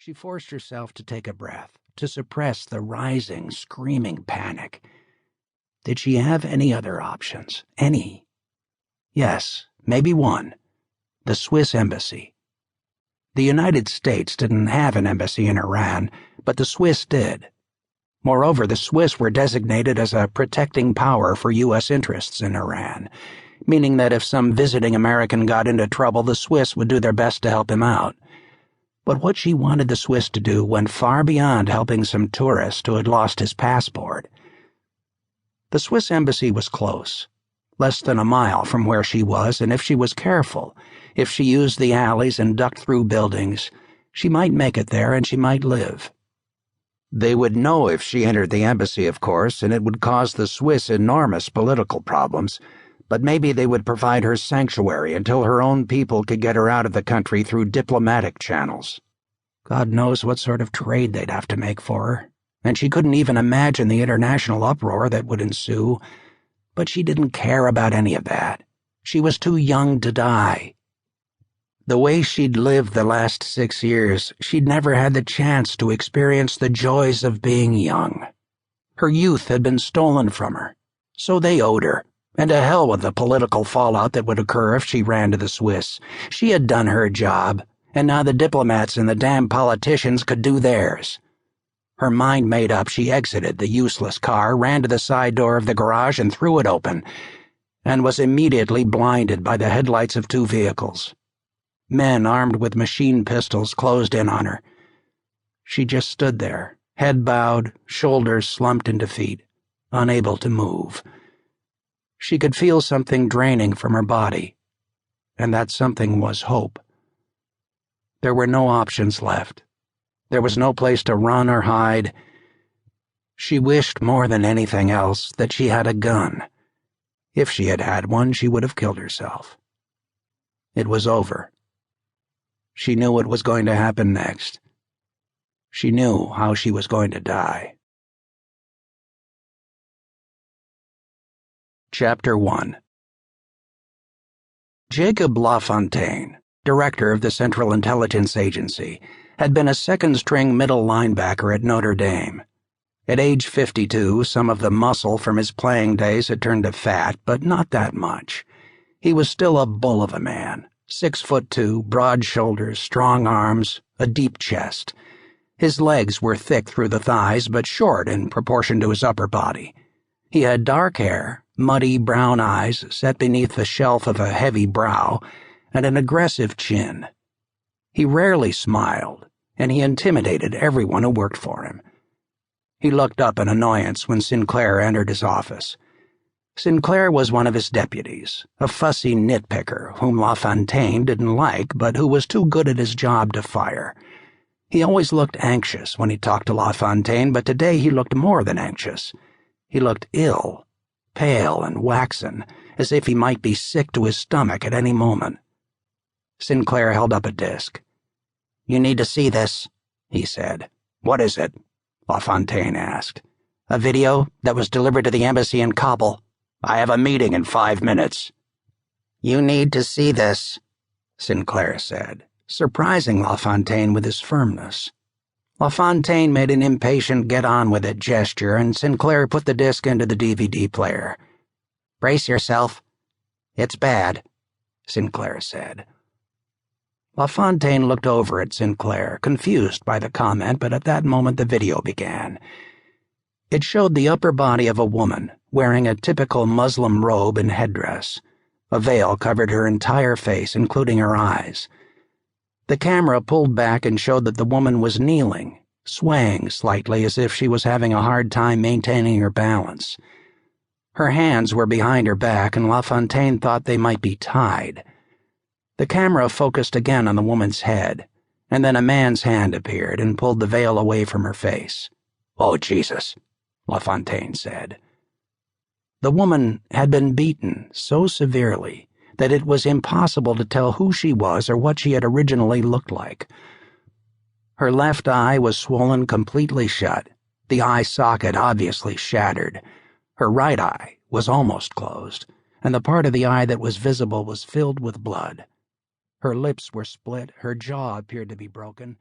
She forced herself to take a breath, to suppress the rising, screaming panic. Did she have any other options? Any? Yes, maybe one. The Swiss embassy. The United States didn't have an embassy in Iran, but the Swiss did. Moreover, the Swiss were designated as a protecting power for U.S. interests in Iran, meaning that if some visiting American got into trouble, the Swiss would do their best to help him out. But what she wanted the Swiss to do went far beyond helping some tourist who had lost his passport. The Swiss embassy was close, less than a mile from where she was, and if she was careful, if she used the alleys and ducked through buildings, she might make it there and she might live. They would know if she entered the embassy, of course, and it would cause the Swiss enormous political problems, but maybe they would provide her sanctuary until her own people could get her out of the country through diplomatic channels. God knows what sort of trade they'd have to make for her, and she couldn't even imagine the international uproar that would ensue, but she didn't care about any of that. She was too young to die. The way she'd lived the last 6 years, she'd never had the chance to experience the joys of being young. Her youth had been stolen from her, so they owed her, and to hell with the political fallout that would occur if she ran to the Swiss. She had done her job, and now the diplomats and the damn politicians could do theirs. Her mind made up, she exited the useless car, ran to the side door of the garage and threw it open, and was immediately blinded by the headlights of 2 vehicles. Men armed with machine pistols closed in on her. She just stood there, head bowed, shoulders slumped into defeat, unable to move. She could feel something draining from her body, and that something was hope. There were no options left. There was no place to run or hide. She wished more than anything else that she had a gun. If she had had one, she would have killed herself. It was over. She knew what was going to happen next. She knew how she was going to die. Chapter 1. Jacob LaFontaine, director of the Central Intelligence Agency, had been a second-string middle linebacker at Notre Dame. At age 52, some of the muscle from his playing days had turned to fat, but not that much. He was still a bull of a man. 6'2", broad shoulders, strong arms, a deep chest. His legs were thick through the thighs, but short in proportion to his upper body. He had dark hair, muddy brown eyes set beneath the shelf of a heavy brow, and an aggressive chin. He rarely smiled, and he intimidated everyone who worked for him. He looked up in annoyance when Sinclair entered his office. Sinclair was one of his deputies, a fussy nitpicker whom LaFontaine didn't like but who was too good at his job to fire. He always looked anxious when he talked to LaFontaine, but today he looked more than anxious. He looked ill, pale and waxen, as if he might be sick to his stomach at any moment. Sinclair held up a disc. "You need to see this," he said. "What is it?" LaFontaine asked. "A video that was delivered to the embassy in Kabul. I have a meeting in 5 minutes." "You need to see this," Sinclair said, surprising LaFontaine with his firmness. LaFontaine made an impatient get-on-with-it gesture, and Sinclair put the disc into the DVD player. "Brace yourself. It's bad," Sinclair said. LaFontaine looked over at Sinclair, confused by the comment, but at that moment the video began. It showed the upper body of a woman, wearing a typical Muslim robe and headdress. A veil covered her entire face, including her eyes. The camera pulled back and showed that the woman was kneeling, swaying slightly as if she was having a hard time maintaining her balance. Her hands were behind her back, and LaFontaine thought they might be tied. The camera focused again on the woman's head, and then a man's hand appeared and pulled the veil away from her face. "Oh, Jesus," LaFontaine said. The woman had been beaten so severely that it was impossible to tell who she was or what she had originally looked like. Her left eye was swollen completely shut, the eye socket obviously shattered. Her right eye was almost closed, and the part of the eye that was visible was filled with blood. Her lips were split, her jaw appeared to be broken,